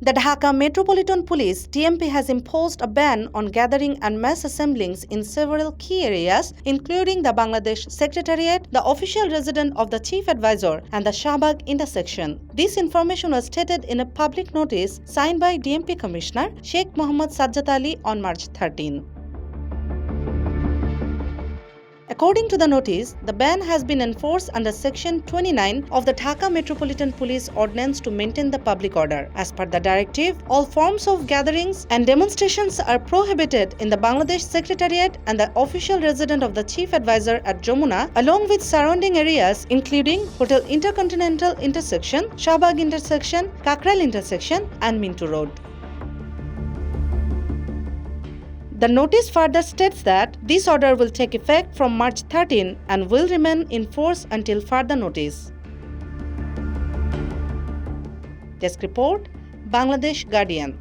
The Dhaka Metropolitan Police (DMP) has imposed a ban on gathering and mass assemblings in several key areas, including the Bangladesh Secretariat, the official residence of the Chief Advisor, and the Shahbag intersection. This information was stated in a public notice signed by DMP Commissioner Sheikh Mohammad Sajjad Ali on March 13. According to the notice, the ban has been enforced under Section 29 of the Dhaka Metropolitan Police Ordinance to maintain the public order. As per the directive, all forms of gatherings and demonstrations are prohibited in the Bangladesh Secretariat and the official residence of the Chief Advisor at Jamuna, along with surrounding areas including Hotel Intercontinental intersection, Shahbag intersection, Kakral intersection, and Minto Road. The notice further states that this order will take effect from March 13 and will remain in force until further notice. Desk report, Bangladesh Guardian.